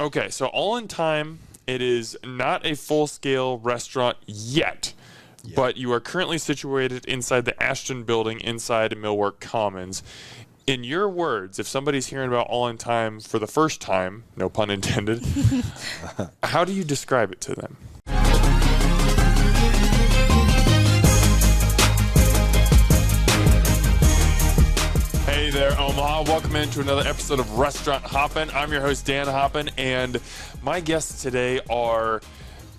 Okay, so All In Thyme, it is not a full-scale restaurant yet, but you are currently situated inside the Ashton building inside Millwork Commons. In your words, if somebody's hearing about All In Thyme for the first time, no pun intended, how do you describe it to them? Hey there, Omaha. Welcome into another episode of Restaurant Hoppen. I'm your host, Dan Hoppen, and my guests today are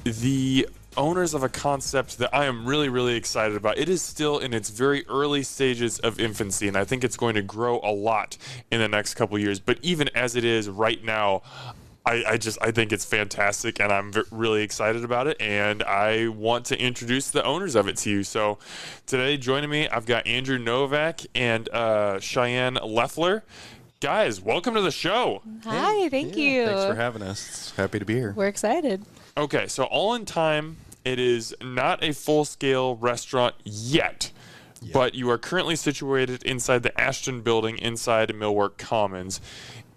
the owners of a concept that I am really, really excited about. It is still in its very early stages of infancy, and I think it's going to grow a lot in the next couple years. But even as it is right now, I think it's fantastic, and I'm really excited about it, and I want to introduce the owners of it to you. So today, joining me, I've got Andrew Novak and Cheyanne Loeffler. Guys, welcome to the show. Hi, thank you. Thanks for having us. Happy to be here. We're excited. Okay, so All In Thyme, it is not a full-scale restaurant yet, but you are currently situated inside the Ashton building inside Millwork Commons.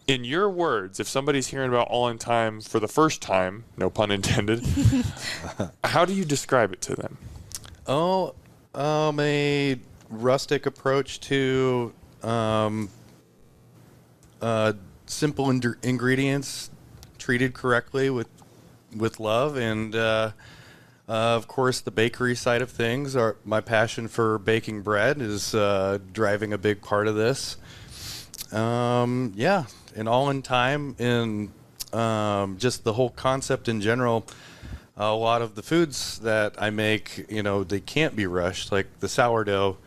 In your words, if somebody's hearing about All In Thyme for the first time, no pun intended, how do you describe it to them? A rustic approach to simple ingredients treated correctly with love, and of course the bakery side of things. My passion for baking bread is driving a big part of this. And All In Thyme, and just the whole concept in general. A lot of the foods that I make, they can't be rushed. Like the sourdough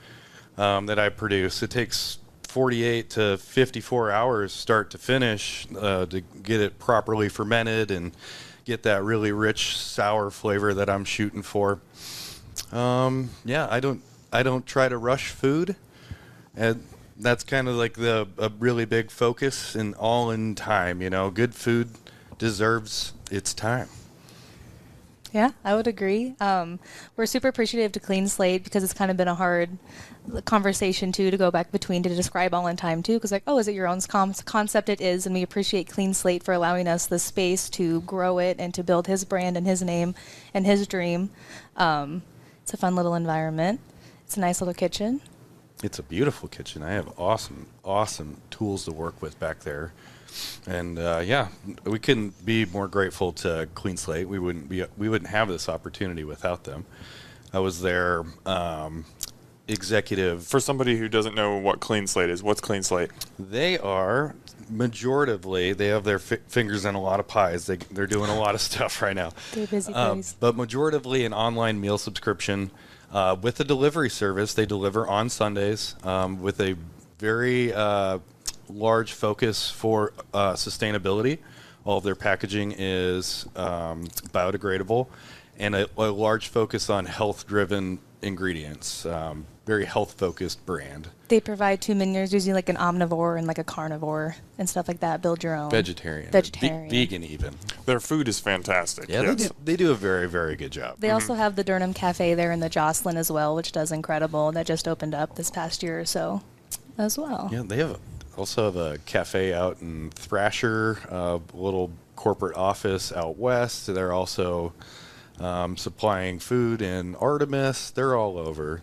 that I produce, it takes 48 to 54 hours start to finish to get it properly fermented and get that really rich sour flavor that I'm shooting for. I don't try to rush food, and that's kind of like a really big focus in All In Thyme. Good food deserves its time. Yeah, I would agree. We're super appreciative to Clean Slate because it's kind of been a hard conversation too to go back between to describe All In Thyme too, because is it your own concept? It is, and we appreciate Clean Slate for allowing us the space to grow it and to build his brand and his name and his dream. It's a fun little environment. It's a nice little kitchen. It's a beautiful kitchen. I have awesome tools to work with back there. And we couldn't be more grateful to Clean Slate. We wouldn't have this opportunity without them. I was their executive. For somebody who doesn't know what Clean Slate is, what's Clean Slate? They are majoritively, they have their fingers in a lot of pies. They're doing a lot of stuff right now. They're busy boys. But majoritively an online meal subscription with a delivery service. They deliver on Sundays with a very large focus for sustainability. All of their packaging is biodegradable, and a large focus on health-driven ingredients. Very health-focused brand. They provide two menus, usually like an omnivore and like a carnivore and stuff like that. Build your own. Vegetarian. Vegan even. Their food is fantastic. Yeah, yes. they do a very, very good job. They also have the Durham Cafe there in the Jocelyn as well, which does incredible. That just opened up this past year or so as well. Yeah, they also have a cafe out in Thrasher, a little corporate office out west. They're also supplying food in Artemis. They're all over.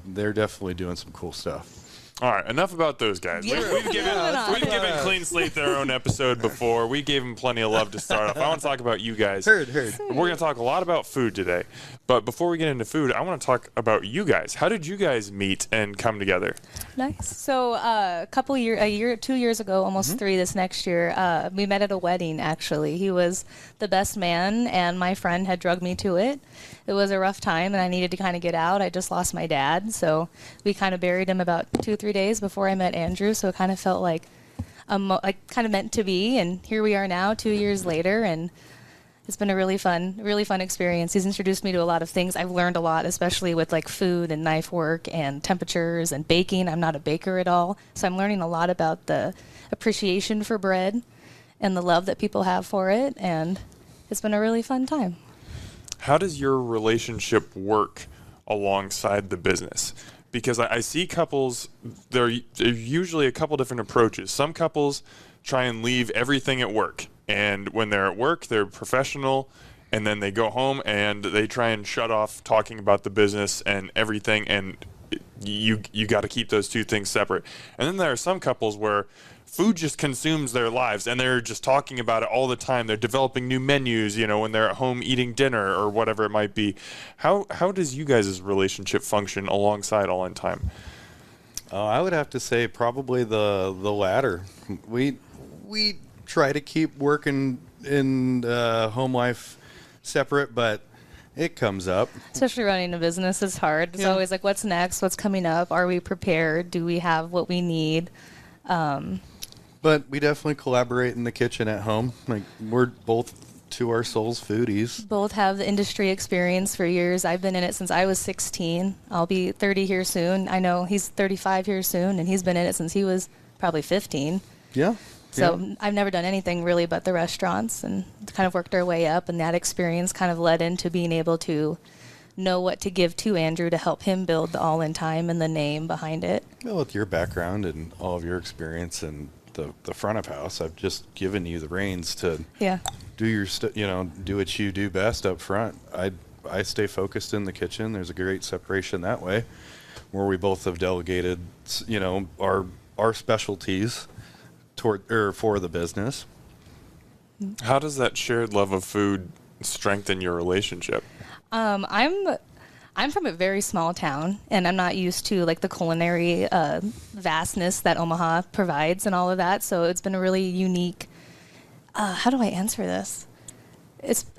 They're definitely doing some cool stuff. All right, enough about those guys. Yeah. We've given Clean Slate their own episode before. We gave them plenty of love to start off. I want to talk about you guys. Heard. We're going to talk a lot about food today. But before we get into food, I want to talk about you guys. How did you guys meet and come together? Nice. So a 2 years ago, almost 3 this next year, we met at a wedding, actually. He was the best man, and my friend had drugged me to it. It was a rough time, and I needed to kind of get out. I just lost my dad, so we kind of buried him about 2-3 days before I met Andrew, so it kind of felt like kind of meant to be, and here we are now 2 years later, and it's been a really fun experience. He's introduced me to a lot of things. I've learned a lot, especially with like food and knife work and temperatures and baking. I'm not a baker at all, so I'm learning a lot about the appreciation for bread and the love that people have for it, and it's been a really fun time. How does your relationship work alongside the business? Because I see couples, there are usually a couple different approaches. Some couples try and leave everything at work And when they're at work, they're professional, and then they go home and they try and shut off talking about the business and everything, and you got to keep those two things separate. And then there are some couples where food just consumes their lives, and they're just talking about it all the time. They're developing new menus, when they're at home eating dinner or whatever it might be. How does you guys' relationship function alongside All In Thyme? I would have to say probably the latter. We try to keep working in home life separate, but it comes up. Especially running a business is hard. It's always like, what's next? What's coming up? Are we prepared? Do we have what we need? But we definitely collaborate in the kitchen at home. Like, we're both to our souls foodies. Both have the industry experience for years. I've been in it since I was 16. I'll be 30 here soon. I know he's 35 here soon, and he's been in it since he was probably 15. Yeah. So I've never done anything really but the restaurants, and kind of worked our way up, and that experience kind of led into being able to know what to give to Andrew to help him build the All In Thyme and the name behind it. Well, with your background and all of your experience and the front of house, I've just given you the reins to do your do what you do best up front. I stay focused in the kitchen. There's a great separation that way, where we both have delegated our specialties for the business. How does that shared love of food strengthen your relationship? I'm from a very small town, and I'm not used to like the culinary vastness that Omaha provides and all of that. So it's been a really unique. How do I answer this?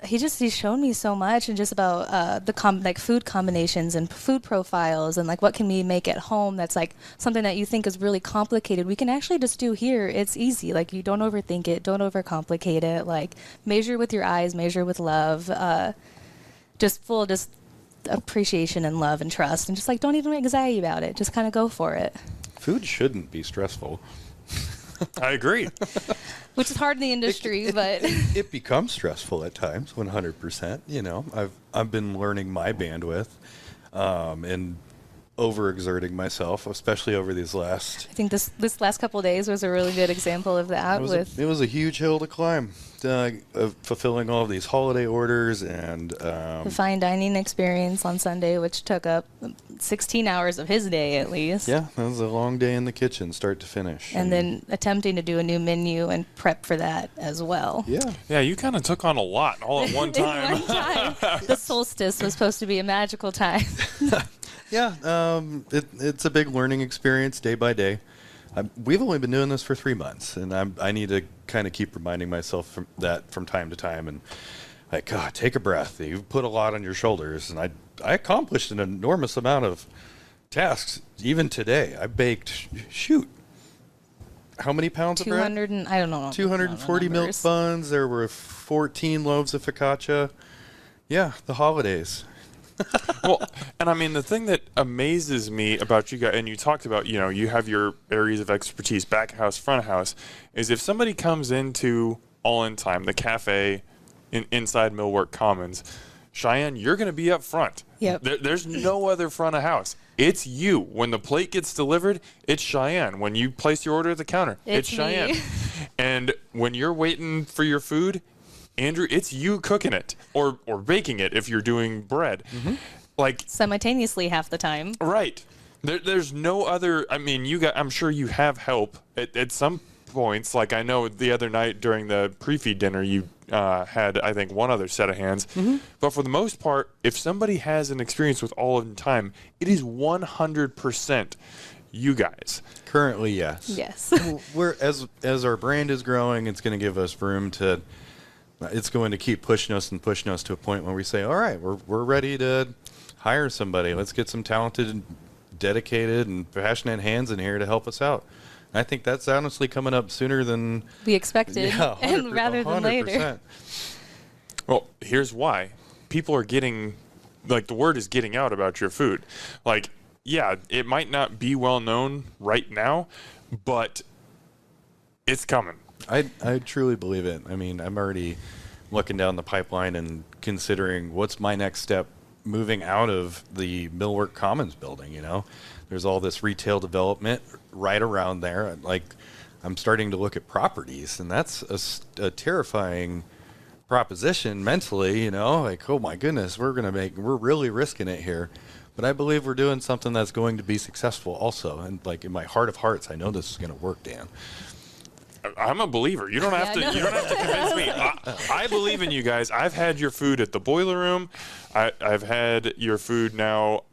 He's shown me so much, and just about the food combinations and food profiles, and like what can we make at home that's like something that you think is really complicated, we can actually just do here. It's easy. Like, you don't overthink it, don't overcomplicate it. Like, measure with your eyes, measure with love. Just appreciation and love and trust, and just like, don't even make anxiety about it. Just kind of go for it. Food shouldn't be stressful. I agree. Which is hard in the industry, but it becomes stressful at times. 100%. I've been learning my bandwidth, and overexerting myself, especially over these last. I think this last couple of days was a really good example of that. It was a huge hill to climb, fulfilling all of these holiday orders and the fine dining experience on Sunday, which took up 16 hours of his day at least. Yeah, that was a long day in the kitchen, start to finish. And then attempting to do a new menu and prep for that as well. Yeah, you kind of took on a lot all at one time. The solstice was supposed to be a magical time. Yeah, it's a big learning experience day by day. We've only been doing this for 3 months, and I need to kind of keep reminding myself from time to time. And like, God, take a breath. You've put a lot on your shoulders, and I accomplished an enormous amount of tasks. Even today, I baked. How many pounds of bread? 200 I don't know. 240 milk buns. There were 14 loaves of focaccia. Yeah, the holidays. Well, and I mean, the thing that amazes me about you guys, and you talked about, you have your areas of expertise, back of house, front of house, is if somebody comes into All In Thyme, the cafe inside Millwork Commons, Cheyanne, you're going to be up front. Yep. There's no other front of house. It's you. When the plate gets delivered, it's Cheyanne. When you place your order at the counter, it's Cheyanne. And when you're waiting for your food, Andrew, it's you cooking it or baking it if you're doing bread. Mm-hmm. Like simultaneously half the time. Right. There's no other. I mean, I'm sure you have help at some points. Like, I know the other night during the pre-feed dinner, you had, I think, one other set of hands. Mm-hmm. But for the most part, if somebody has an experience with All In Thyme, it is 100% you guys. Currently, yes. Yes. We're as our brand is growing, it's going to give us room to. It's going to keep pushing us to a point where we say, all right, we're ready to hire somebody. Let's get some talented and dedicated and passionate hands in here to help us out. And I think that's honestly coming up sooner than we expected, and rather than 100%. Later. Well, here's why. People are getting, like, the word is getting out about your food. Like, yeah, it might not be well known right now, but it's coming. I truly believe it. I mean, I'm already looking down the pipeline and considering what's my next step moving out of the Millwork Commons building. There's all this retail development right around there. Like, I'm starting to look at properties, and that's a terrifying proposition mentally, like, oh my goodness, we're really risking it here. But I believe we're doing something that's going to be successful also. And like in my heart of hearts, I know this is going to work, Dan. I'm a believer. You don't have to. You don't have to convince me. I believe in you guys. I've had your food at the Boiler Room. I've had your food now,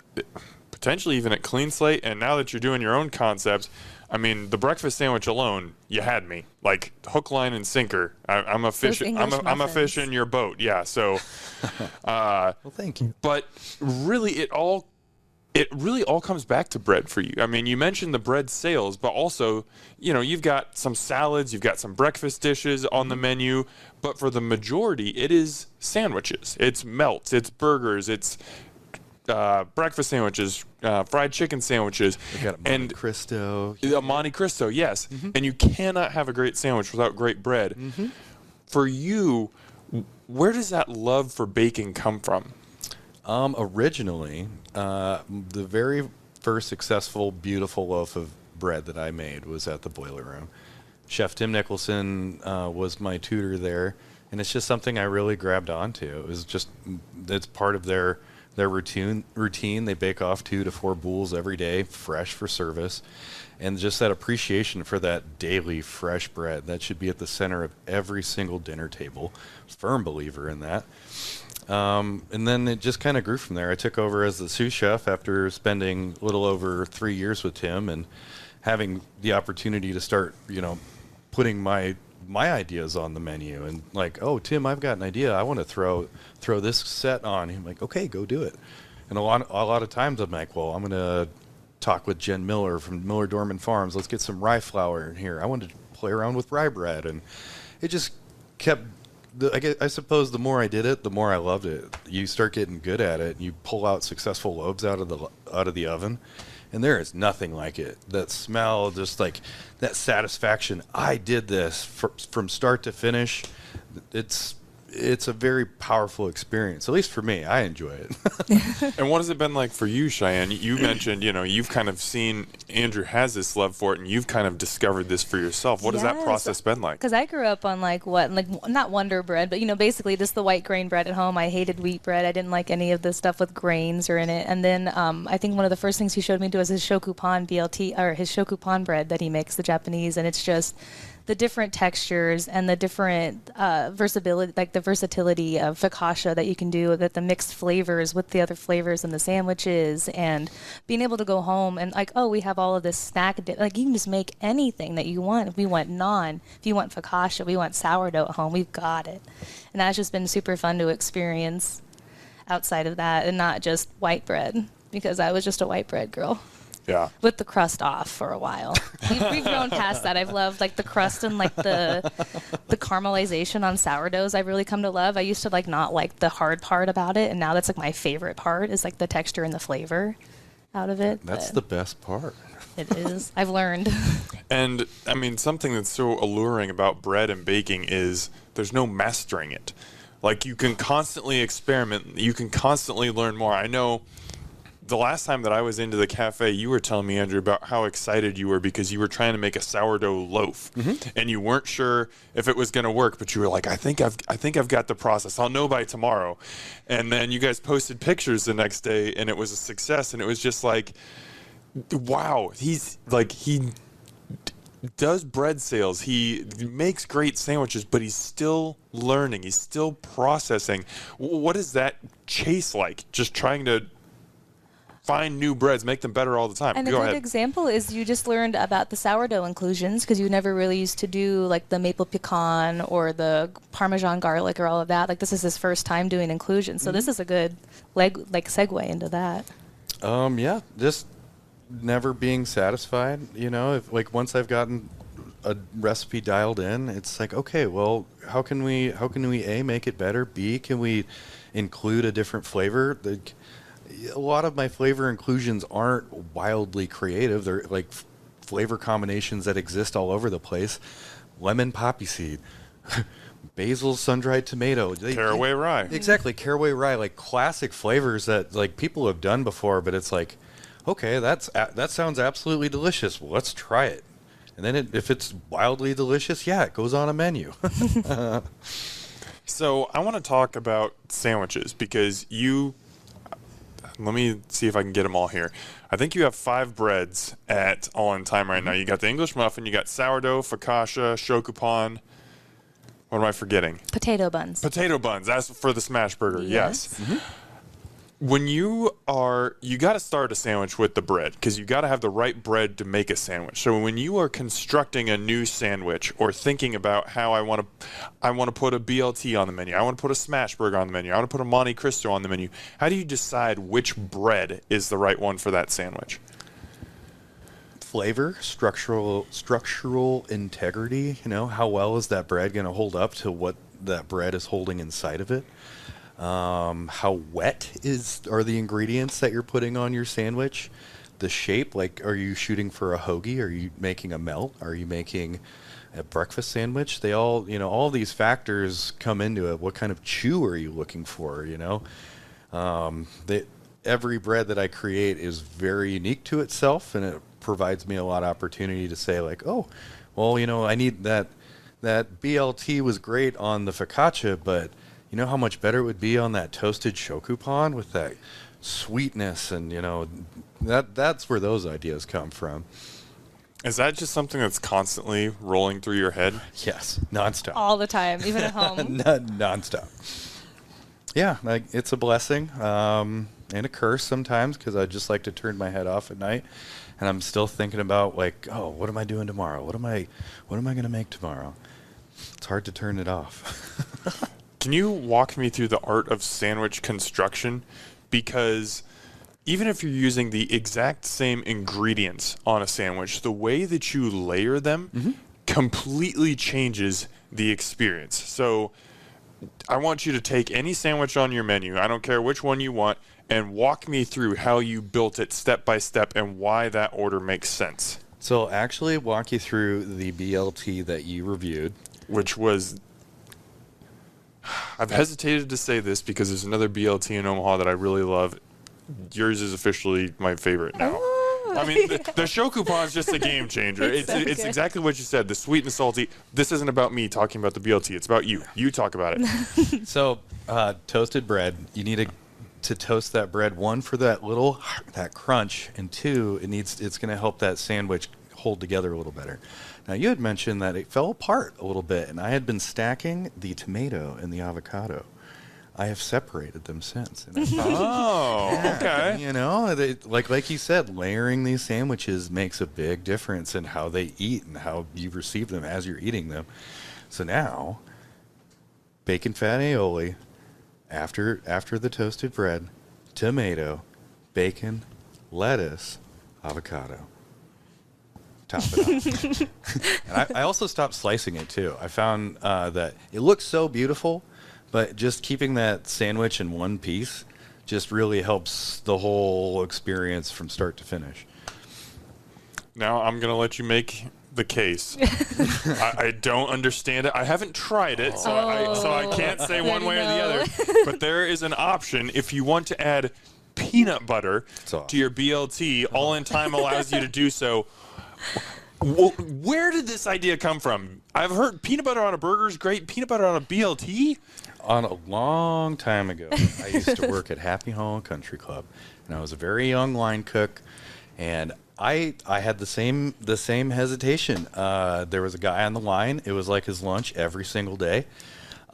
potentially even at Clean Slate. And now that you're doing your own concepts, I mean, the breakfast sandwich alone, you had me. Like hook, line, and sinker. I'm a fish. I'm a fish in your boat. Yeah. So. Well, thank you. But really, it really all comes back to bread for you. I mean, you mentioned the bread sales, but also, you've got some salads, you've got some breakfast dishes on the menu, but for the majority, it is sandwiches. It's melts, it's burgers, it's breakfast sandwiches, fried chicken sandwiches. We've got a Monte Cristo. A Monte Cristo, yes. And you cannot have a great sandwich without great bread. For you, where does that love for baking come from? Originally, the very first successful, beautiful loaf of bread that I made was at the Boiler Room. Chef Tim Nicholson was my tutor there, and it's just something I really grabbed onto. It's part of their routine. They bake off 2 to 4 bowls every day, fresh for service, and just that appreciation for that daily fresh bread. That should be at the center of every single dinner table. Firm believer in that. And then it just kind of grew from there. I took over as the sous chef after spending a little over 3 years with Tim and having the opportunity to start, putting my ideas on the menu. And like, oh, Tim, I've got an idea. I want to throw this set on. I'm like, okay, go do it. And a lot of times I'm like, well, I'm going to talk with Jen Miller from Miller Dorman Farms. Let's get some rye flour in here. I wanted to play around with rye bread. And it just kept... I suppose the more I did it, the more I loved it. You start getting good at it. You pull out successful loaves out of the oven, and there is nothing like it. That smell, just like that satisfaction. I did this from start to finish. It's a very powerful experience. At least for me, I enjoy it. And what has it been like for you, Cheyanne? You mentioned, you've kind of seen Andrew has this love for it, and you've kind of discovered this for yourself. What has that process been like? Because I grew up on not Wonder Bread, but basically just the white grain bread at home. I hated wheat bread. I didn't like any of the stuff with grains or in it. And then I think one of the first things he showed me to was his shokupan BLT or his shokupan bread that he makes, the Japanese, and it's just the different textures and the different versatility, like the versatility of focaccia that you can do, that the mixed flavors with the other flavors in the sandwiches, and being able to go home and like, oh, we have all of this snack, like you can just make anything that you want. If we want naan, if you want focaccia, we want sourdough at home, we've got it. And that's just been super fun to experience outside of that, and not just white bread, because I was just a white bread girl. Yeah. With the crust off for a while. We've grown past that. I've loved like the crust and like the caramelization on sourdoughs. I've really come to love. I used to not like the hard part about it, and now that's like my favorite part is like the texture and the flavor out of it. That's the best part. It is. I've learned. And I mean, something that's so alluring about bread and baking is there's no mastering it. Like you can constantly experiment. You can constantly learn more. I know the last time that I was into the cafe, you were telling me, Andrew, about how excited you were because you were trying to make a sourdough loaf, and you weren't sure if it was going to work, but you were like, I think I've got the process. I'll know by tomorrow. And then you guys posted pictures the next day, and it was a success. And it was just like, wow, he does bread sales. He makes great sandwiches, but he's still learning. He's still processing. What is that chase like? Just trying to find new breads, make them better all the time. And a good example is you just learned about the sourdough inclusions because you never really used to do like the maple pecan or the Parmesan garlic or all of that. Like this is his first time doing inclusions, so this is a good segue into that. Yeah, just never being satisfied. If once I've gotten a recipe dialed in, it's like, okay, well, how can we make it better? B, can we include a different flavor? A lot of my flavor inclusions aren't wildly creative. They're like flavor combinations that exist all over the place. Lemon poppy seed, basil sun-dried tomato. Caraway rye. Exactly, caraway rye, like classic flavors that like people have done before, but it's like, okay, that sounds absolutely delicious. Well, let's try it. And then if it's wildly delicious, yeah, it goes on a menu. So I want to talk about sandwiches because let me see if I can get them all here. I think you have 5 breads at All In Thyme right now. You got the English muffin, you got sourdough, focaccia, shokupan. What am I forgetting? Potato buns. Potato buns. That's for the smash burger. Yes. Mm-hmm. When you got to start a sandwich with the bread because you got to have the right bread to make a sandwich. So when you are constructing a new sandwich or thinking about how I want to put a BLT on the menu, I want to put a smash burger on the menu, I want to put a Monte Cristo on the menu, how do you decide which bread is the right one for that sandwich? Flavor, structural integrity, how well is that bread going to hold up to what that bread is holding inside of it? How wet are the ingredients that you're putting on your sandwich? The shape, like, are you shooting for a hoagie? Are you making a melt? Are you making a breakfast sandwich? They all, all these factors come into it. What kind of chew are you looking for? Every bread that I create is very unique to itself, and it provides me a lot of opportunity to say, like, oh, well, I need that BLT was great on the focaccia, but you know how much better it would be on that toasted shokupan with that sweetness, and that's where those ideas come from. Is that just something that's constantly rolling through your head? Yes, nonstop. All the time, even at home. Nonstop. Yeah, it's a blessing and a curse sometimes because I just like to turn my head off at night, and I'm still thinking about, like, oh, what am I doing tomorrow? What am I going to make tomorrow? It's hard to turn it off. Can you walk me through the art of sandwich construction? Because even if you're using the exact same ingredients on a sandwich, the way that you layer them completely changes the experience. So I want you to take any sandwich on your menu, I don't care which one you want, and walk me through how you built it step by step and why that order makes sense. So I'll actually walk you through the BLT that you reviewed. Which was... I've hesitated to say this because there's another BLT in Omaha that I really love. Yours is officially my favorite now. I mean, the shokupan is just a game changer. It's exactly what you said, the sweet and salty. This isn't about me talking about the BLT. It's about you. You talk about it. So toasted bread, you need to toast that bread, 1, for that crunch, and 2, it's going to help that sandwich hold together a little better. Now, you had mentioned that it fell apart a little bit, and I had been stacking the tomato and the avocado. I have separated them since. And okay. Like you said, layering these sandwiches makes a big difference in how they eat and how you receive them as you're eating them. So now, bacon fat aioli, after the toasted bread, tomato, bacon, lettuce, avocado. Top it off. And I also stopped slicing it too. I found that it looks so beautiful, but just keeping that sandwich in one piece just really helps the whole experience from start to finish. Now I'm going to let you make the case. I don't understand it. I haven't tried it, so I can't say one way or the other. But there is an option if you want to add peanut butter to your BLT. All In Thyme allows you to do so. Where did this idea come from? I've heard peanut butter on a burger is great. Peanut butter on a BLT? On a long time ago, I used to work at Happy Home Country Club, and I was a very young line cook, and I had the same hesitation. There was a guy on the line. It was like his lunch every single day,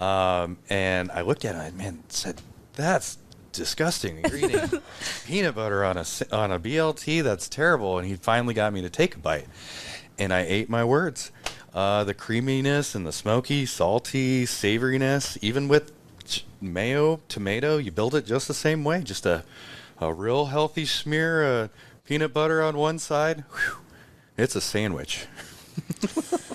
and I looked at him and said, "That's disgusting. You're eating peanut butter on a BLT. That's terrible." And he finally got me to take a bite, and I ate my words. The creaminess and the smoky, salty savoriness, even with mayo, tomato, you build it just the same way. Just a real healthy smear of peanut butter on one side. Whew, it's a sandwich.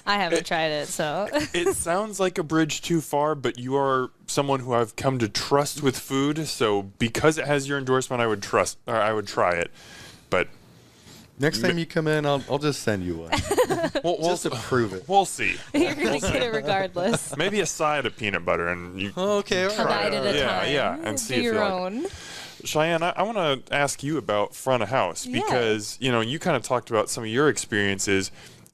I haven't tried it, so. It sounds like a bridge too far, but you are someone who I've come to trust with food. So because it has your endorsement, I would try it. But next time you come in, I'll just send you one. Just to prove it. We'll see. You're going to get it regardless. Maybe a side of peanut butter, and you okay, all a bite at a time. Yeah, and see if your you own. like it. Cheyanne, I want to ask you about front of house because you kind of talked about some of your experiences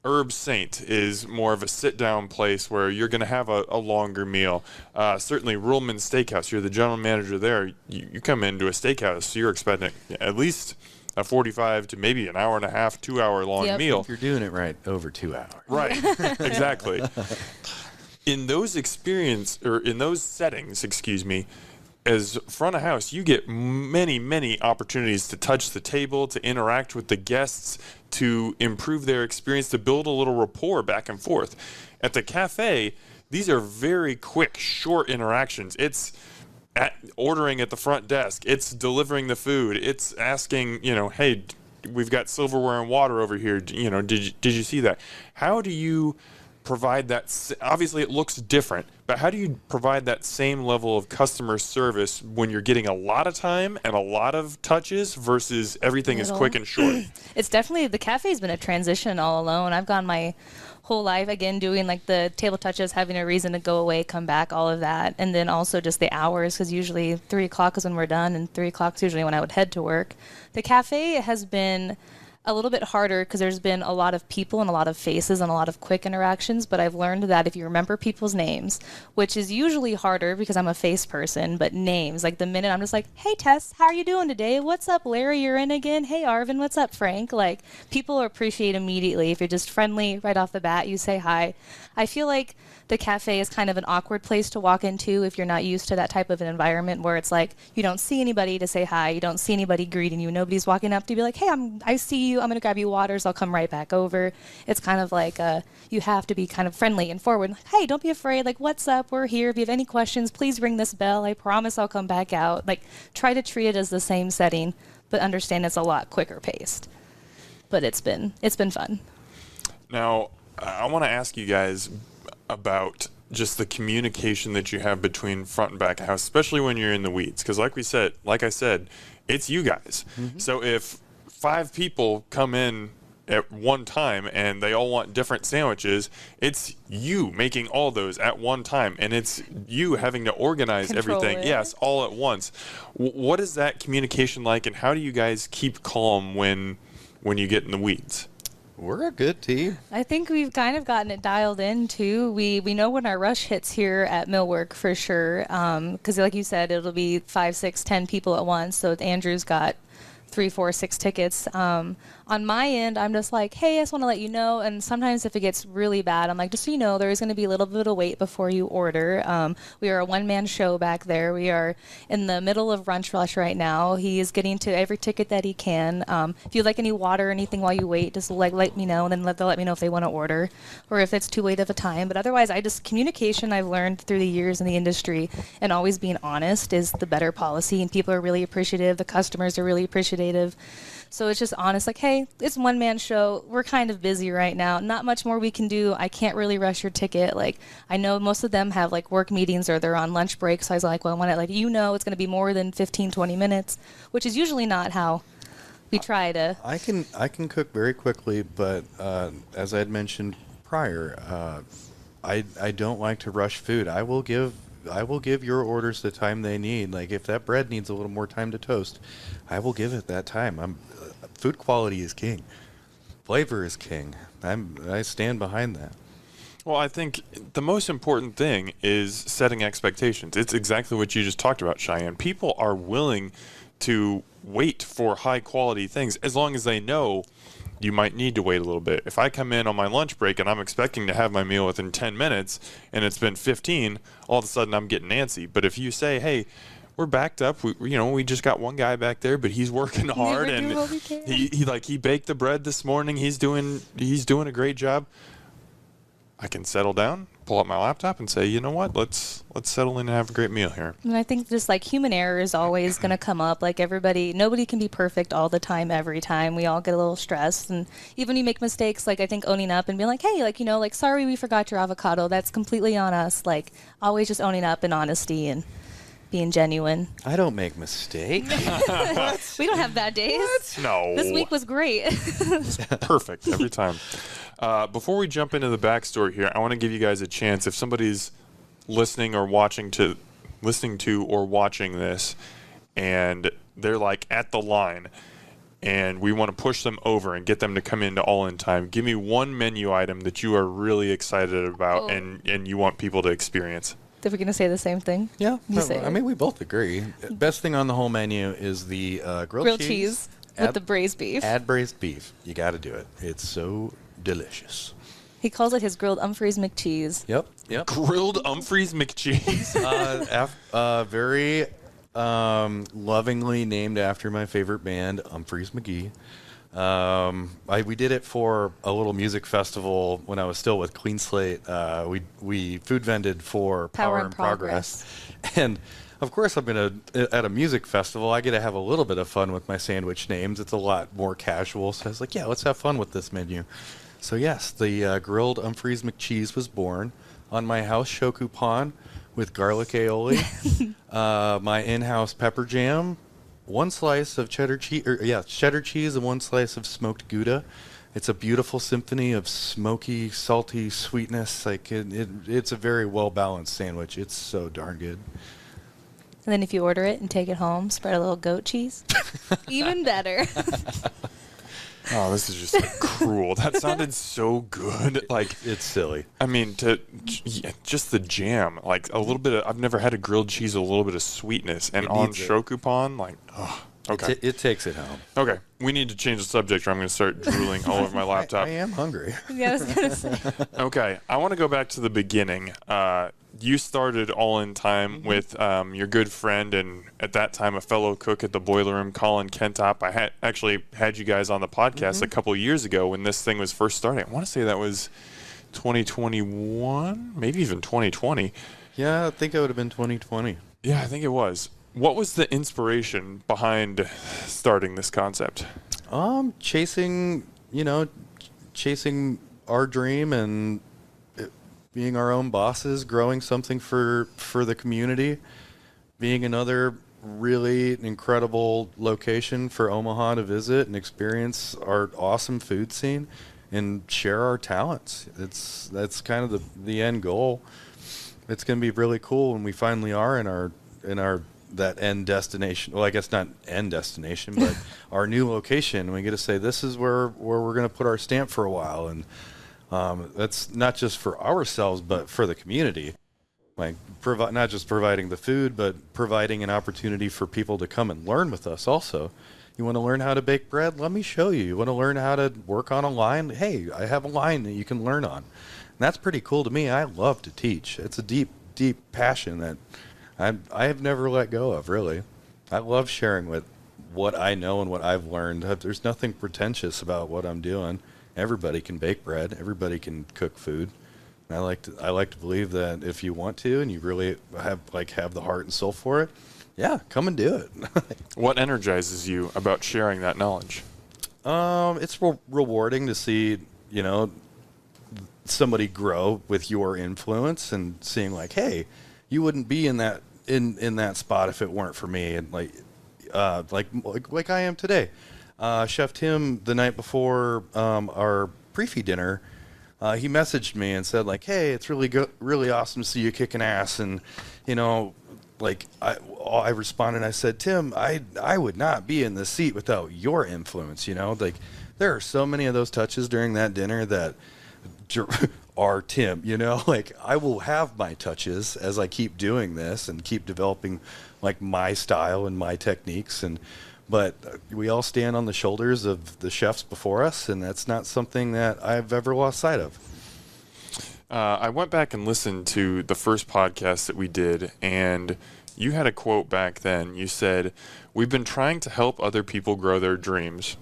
Herb Saint is more of a sit-down place where you're going to have a longer meal. Certainly, Ruhlman Steakhouse, you're the general manager there. You come into a steakhouse, so you're expecting at least a 45 to maybe an hour and a half, 2 hour long meal. If you're doing it right, over 2 hours. Right, exactly. In those settings, as front of house, you get many opportunities to touch the table, to interact with the guests, to improve their experience, to build a little rapport back and forth. At the cafe, these are very quick, short interactions. It's ordering at the front desk. It's delivering the food. It's asking, hey, we've got silverware and water over here. Did you see that? How do you provide that? Obviously, it looks different, but how do you provide that same level of customer service when you're getting a lot of time and a lot of touches versus everything is quick and short? It's definitely, the cafe's been a transition all alone. I've gone my whole life, again, doing like the table touches, having a reason to go away, come back, all of that. And then also just the hours, because usually 3 o'clock is when we're done, and 3 o'clock is usually when I would head to work. The cafe has been a little bit harder because there's been a lot of people and a lot of faces and a lot of quick interactions, but I've learned that if you remember people's names, which is usually harder because I'm a face person, but names, like the minute I'm just like, hey Tess, how are you doing today? What's up, Larry? You're in again? Hey Arvin, what's up, Frank? Like, people appreciate immediately. If you're just friendly right off the bat, you say hi. I feel like the cafe is kind of an awkward place to walk into if you're not used to that type of an environment where it's like you don't see anybody to say hi, you don't see anybody greeting you, nobody's walking up to be like, hey, I see you, I'm going to grab you waters, I'll come right back over. It's kind of like you have to be kind of friendly and forward. Like, hey, don't be afraid. Like, what's up? We're here. If you have any questions, please ring this bell. I promise I'll come back out. Like, try to treat it as the same setting, but understand it's a lot quicker paced. But it's been fun. Now, I want to ask you guys about just the communication that you have between front and back of house, especially when you're in the weeds. Because like I said, it's you guys. Mm-hmm. So if 5 people come in at one time and they all want different sandwiches, it's you making all those at one time, and it's you having to organize everything. Yes, all at once. What is that communication like, and how do you guys keep calm when you get in the weeds? We're a good team. I think we've kind of gotten it dialed in, too. We know when our rush hits here at Millwork for sure, because like you said, it'll be 5, 6, 10 people at once. So Andrew's got 3, 4, 6 tickets. On my end, I'm just like, hey, I just want to let you know. And sometimes if it gets really bad, I'm like, just so you know, there's going to be a little bit of wait before you order. We are a one-man show back there. We are in the middle of Lunch Rush right now. He is getting to every ticket that he can. If you'd like any water or anything while you wait, just let me know, and then they'll let me know if they want to order or if it's too late of a time. But otherwise, communication I've learned through the years in the industry, and always being honest is the better policy, and people are really appreciative. The customers are really appreciative. So it's just honest, like, hey, it's a one-man show. We're kind of busy right now. Not much more we can do. I can't really rush your ticket. Like, I know most of them have, like, work meetings or they're on lunch break. So I was like, well, I want to let you know it's going to be more than 15, 20 minutes, which is usually not how we try to. I can cook very quickly, but as I had mentioned prior, I don't like to rush food. I will give your orders the time they need. Like, if that bread needs a little more time to toast, I will give it that time. Food quality is king. Flavor is king. I stand behind that. Well, I think the most important thing is setting expectations. It's exactly what you just talked about, Cheyanne. People are willing to wait for high quality things as long as they know you might need to wait a little bit. If I come in on my lunch break and I'm expecting to have my meal within 10 minutes and it's been 15, all of a sudden I'm getting antsy. But if you say, hey, we're backed up, we just got one guy back there, but he's working hard, and he baked the bread this morning. He's doing a great job. I can settle down, pull up my laptop, and say, you know what, let's settle in and have a great meal here. And I think just like human error is always going to come up. Like, nobody can be perfect all the time, every time. We all get a little stressed, and even when you make mistakes, like, I think owning up and being like, hey, like, sorry, we forgot your avocado. That's completely on us. Like, always just owning up in honesty and being genuine. I don't make mistakes. We don't have bad days. What? No. This week was great. Perfect every time. Before we jump into the backstory here, I want to give you guys a chance. If somebody's listening to or watching this, and they're like at the line, and we want to push them over and get them to come into All In Thyme, give me one menu item that you are really excited about and you want people to experience. If we're going to say the same thing? Yeah. You say I mean, we both agree. Best thing on the whole menu is the grilled cheese with the braised beef. Add braised beef. You got to do it. It's so delicious. He calls it his grilled Humphreys McCheese. Yep. Grilled Humphreys McCheese. Very lovingly named after my favorite band, Humphreys McGee. We did it for a little music festival when I was still with Clean Slate. We food vended for Power and Progress. And of course, at a music festival, I get to have a little bit of fun with my sandwich names. It's a lot more casual. So I was like, yeah, let's have fun with this menu. So yes, the grilled Humphreys McCheese was born on my house show coupon with garlic aioli, my in-house pepper jam, one slice of cheddar cheese and one slice of smoked Gouda. It's a beautiful symphony of smoky, salty sweetness. Like it's a very well-balanced sandwich. It's so darn good. And then if you order it and take it home, spread a little goat cheese. Even better. Oh, this is just like cruel. That sounded so good. Like, it's silly. I mean, just the jam, like a little bit of, I've never had a grilled cheese with a little bit of sweetness, and on show coupon, like, oh, okay. It takes it home. Okay, we need to change the subject or I'm going to start drooling all over my laptop. I am hungry. Yeah, I was going to say. Okay, I want to go back to the beginning. You started All In Thyme with your good friend and at that time a fellow cook at the Boiler Room, Colin Kentop. I actually had you guys on the podcast a couple of years ago when this thing was first starting. I want to say that was 2021, maybe even 2020. Yeah, I think it would have been 2020. Yeah, I think it was. What was the inspiration behind starting this concept? Chasing our dream and being our own bosses, growing something for the community, being another really incredible location for Omaha to visit and experience our awesome food scene and share our talents. That's kind of the end goal. It's going to be really cool when we finally are in our that end destination. Well, I guess not end destination, but our new location. We get to say this is where we're going to put our stamp for a while, and that's not just for ourselves, but for the community. Like not just providing the food, but providing an opportunity for people to come and learn with us also. You want to learn how to bake bread? Let me show you. You want to learn how to work on a line? Hey, I have a line that you can learn on. And that's pretty cool to me. I love to teach. It's a deep, deep passion that I have never let go of, really. I love sharing what I know and what I've learned. There's nothing pretentious about what I'm doing. Everybody can bake bread. Everybody can cook food. And I like to believe that if you want to and you really have the heart and soul for it, yeah, come and do it. What energizes you about sharing that knowledge? It's rewarding to see, somebody grow with your influence and seeing like, hey, you wouldn't be in that spot if it weren't for me, and like I am today. Chef Tim, the night before our pre-feed dinner, he messaged me and said like, hey, it's really awesome to see you kicking ass, and I responded. I said, Tim, I would not be in this seat without your influence. Like there are so many of those touches during that dinner that are Tim. Like I will have my touches as I keep doing this and keep developing like my style and my techniques, but we all stand on the shoulders of the chefs before us, and that's not something that I've ever lost sight of. I went back and listened to the first podcast that we did, and you had a quote back then. You said, "We've been trying to help other people grow their dreams,"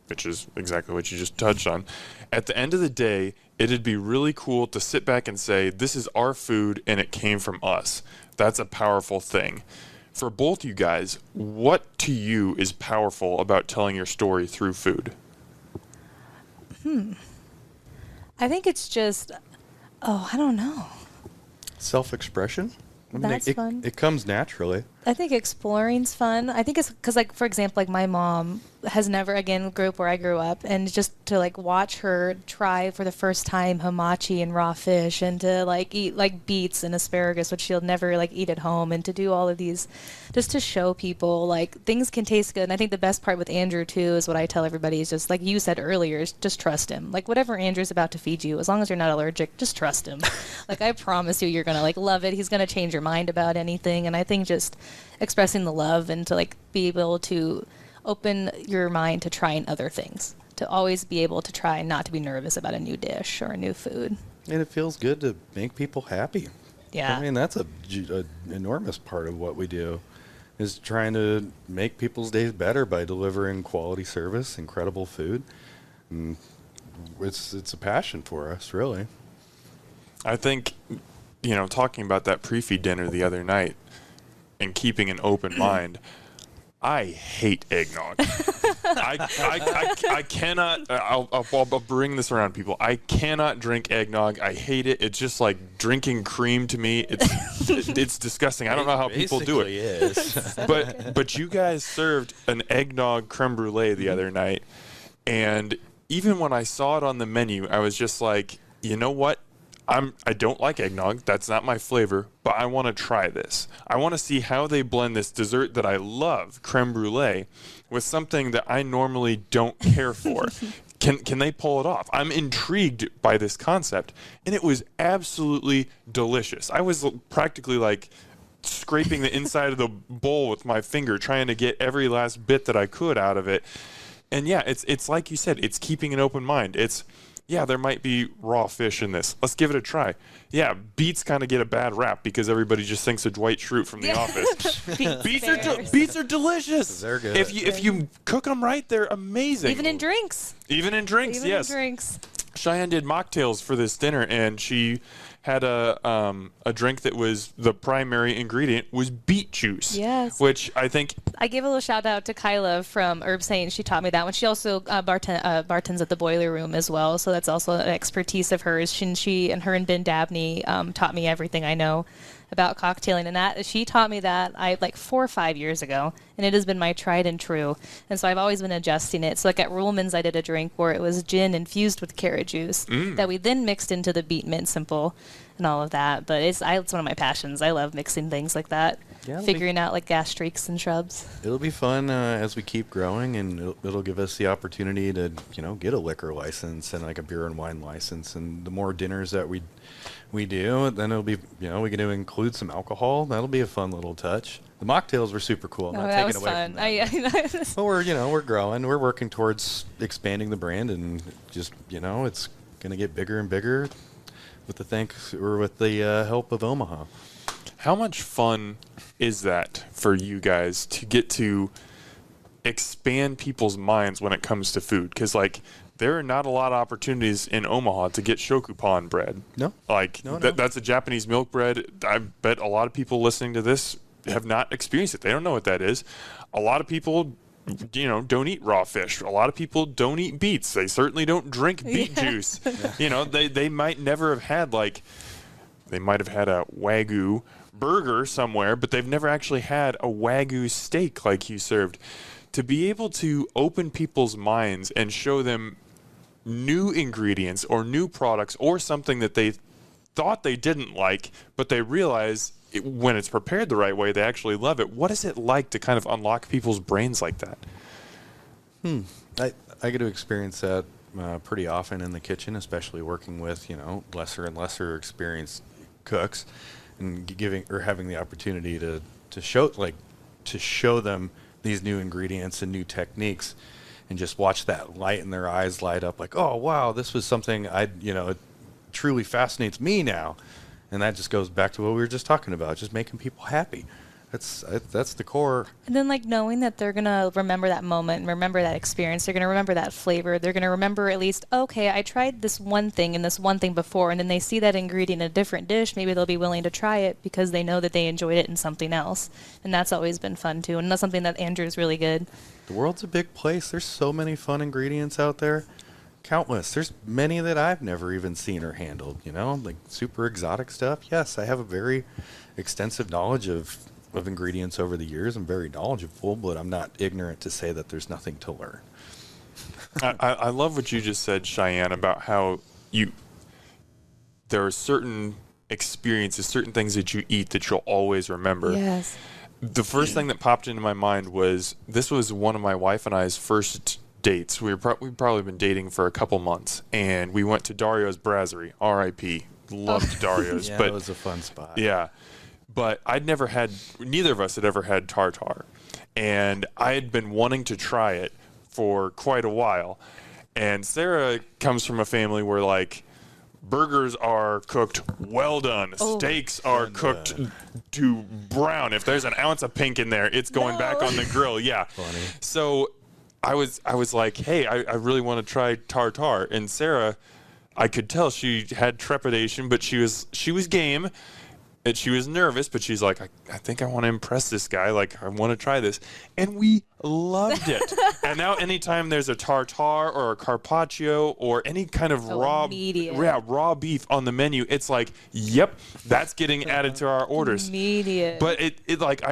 which is exactly what you just touched on. At the end of the day, it'd be really cool to sit back and say, this is our food and it came from us. That's a powerful thing. For both you guys, what to you is powerful about telling your story through food? I think it's just, I don't know. Self-expression. That's fun. It comes naturally. I think exploring's fun. I think it's because, like, for example, like my mom has never, again, grew up where I grew up, and just to like watch her try for the first time hamachi and raw fish, and to like eat like beets and asparagus, which she'll never like eat at home, and to do all of these, just to show people like things can taste good. And I think the best part with Andrew too is what I tell everybody is just like you said earlier, is just trust him. Like whatever Andrew's about to feed you, as long as you're not allergic, just trust him. Like I promise you, you're gonna like love it. He's gonna change your mind about anything. And I think just expressing the love and to like be able to open your mind to trying other things, to always be able to try not to be nervous about a new dish or a new food. And it feels good to make people happy. Yeah. I mean, that's a enormous part of what we do, is trying to make people's days better by delivering quality service, incredible food. And it's a passion for us, really. I think, talking about that pre-feed dinner the other night and keeping an open mind, I hate eggnog. I cannot. I'll bring this around, people. I cannot drink eggnog. I hate it. It's just like drinking cream to me. It's disgusting. I don't know how people do it. Is. But you guys served an eggnog creme brulee the other night, and even when I saw it on the menu, I was just like, you know what? I don't like eggnog. That's not my flavor, but I want to try this. I want to see how they blend this dessert that I love, creme brulee, with something that I normally don't care for. Can they pull it off? I'm intrigued by this concept, and it was absolutely delicious. I was practically like scraping the inside of the bowl with my finger, trying to get every last bit that I could out of it. And yeah, it's like you said, it's keeping an open mind. Yeah, there might be raw fish in this. Let's give it a try. Yeah, beets kind of get a bad rap because everybody just thinks of Dwight Schrute from The Office. Beets are delicious. They're good. If you cook them right, they're amazing. Even in drinks. Even in drinks, yes. In drinks. Cheyanne did mocktails for this dinner, and she had a drink that was the primary ingredient was beet juice. Yes. Which I think I gave a little shout out to Kyla from Herb Saint. She taught me that one. She also bartends at the Boiler Room as well, so that's also an expertise of hers. She and her and Ben Dabney taught me everything I know about cocktailing, and that she taught me that like 4 or 5 years ago, and it has been my tried and true. And so I've always been adjusting it. So like at Ruhlman's, I did a drink where it was gin infused with carrot juice that we then mixed into the beet mint simple and all of that. But it's one of my passions. I love mixing things like that, figuring out like gas streaks and shrubs. It'll be fun as we keep growing, and it'll give us the opportunity to get a liquor license and like a beer and wine license. And the more dinners that we do, then it'll be we get to include some alcohol. That'll be a fun little touch. The mocktails were super cool. I'm not taking away from that. But we're growing. We're working towards expanding the brand, and just it's gonna get bigger and bigger with the help of Omaha. How much fun is that for you guys to get to expand people's minds when it comes to food? Because there are not a lot of opportunities in Omaha to get shokupan bread. No. That's a Japanese milk bread. I bet a lot of people listening to this have not experienced it. They don't know what that is. A lot of people, don't eat raw fish. A lot of people don't eat beets. They certainly don't drink beet juice. They might never have had they might have had a Wagyu burger somewhere, but they've never actually had a Wagyu steak like you served. To be able to open people's minds and show them new ingredients or new products or something that they thought they didn't like, but they realize when it's prepared the right way, they actually love it. What is it like to kind of unlock people's brains like that? I get to experience that pretty often in the kitchen, especially working with lesser and lesser experienced cooks, and having the opportunity to show them these new ingredients and new techniques, and just watch that light in their eyes light up like, oh wow, this was something it truly fascinates me now. And that just goes back to what we were just talking about, just making people happy. That's the core. And then knowing that they're going to remember that moment and remember that experience. They're going to remember that flavor. They're going to remember at least, okay, I tried this one thing and this one thing before, and then they see that ingredient in a different dish. Maybe they'll be willing to try it because they know that they enjoyed it in something else. And that's always been fun too. And that's something that Andrew's really good. The world's a big place. There's so many fun ingredients out there. Countless. There's many that I've never even seen or handled, like super exotic stuff. Yes, I have a very extensive knowledge of of ingredients over the years. I'm very knowledgeable, but I'm not ignorant to say that there's nothing to learn. I love what you just said, Cheyanne, about how there are certain experiences, certain things that you eat that you'll always remember. Yes. The first thing that popped into my mind was this was one of my wife and I's first dates. We've probably been dating for a couple months, and we went to Dario's Brasserie, R.I.P. Loved Dario's. Yeah, but it was a fun spot. Yeah. But neither of us had ever had tartare. And I had been wanting to try it for quite a while. And Sarah comes from a family where, like, burgers are cooked well done. Oh. Steaks are cooked to brown. If there's an ounce of pink in there, it's going back on the grill. Yeah. Funny. So I was like, hey, I really want to try tartare. And Sarah, I could tell she had trepidation, but she was game. And she was nervous, but she's like, I think I want to impress this guy. Like, I want to try this. And we loved it. And now anytime there's a tartare or a carpaccio or any kind of raw beef on the menu, it's like, yep, that's getting added to our orders. Immediate. But it like,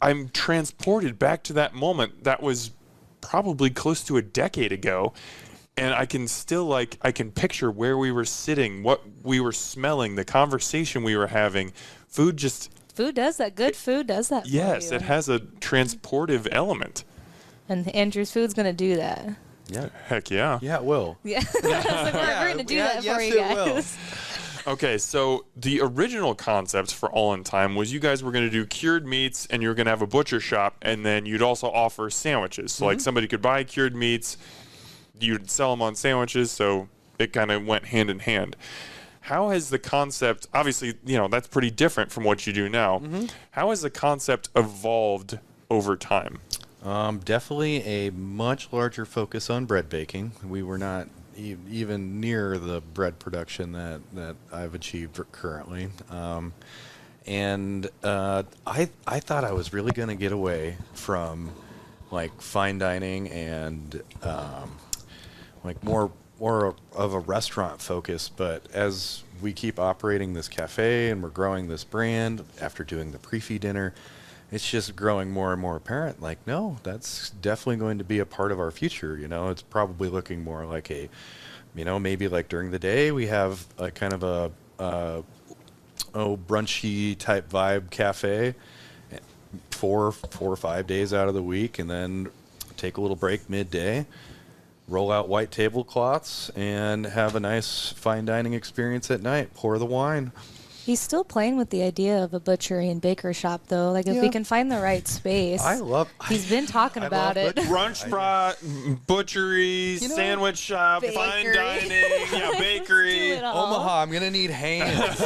I'm transported back to that moment. That was probably close to a decade ago. And I can still, I can picture where we were sitting, what we were smelling, the conversation we were having. Food does that. Good food does that. Yes, for you. it has a transportive element. And Andrew's food's going to do that. Yeah. Heck yeah. Yeah, it will. Yeah. We're going to do that for you guys. Okay, so the original concept for All In Thyme was you guys were going to do cured meats and you were going to have a butcher shop, and then you'd also offer sandwiches. So, like, somebody could buy cured meats, you'd sell them on sandwiches, so it kind of went hand in hand. How has the concept, obviously, that's pretty different from what you do now. How has the concept evolved over time? Definitely a much larger focus on bread baking. We were not even near the bread production that I've achieved currently. And I thought I was really going to get away from, like, fine dining and like more of a restaurant focus, but as we keep operating this cafe and we're growing this brand after doing the pre-feed dinner, it's just growing more and more apparent. Like, no, that's definitely going to be a part of our future. It's probably looking more like maybe like during the day we have a kind of a brunchy type vibe cafe, 4 or 5 days out of the week, and then take a little break midday, roll out white tablecloths, and have a nice fine dining experience at night. Pour the wine. He's still playing with the idea of a butchery and baker shop, though. Like, if we can find the right space. He's been talking about it. Brunch spot, butchery, sandwich shop, fine dining, bakery. Omaha, I'm going to need hands.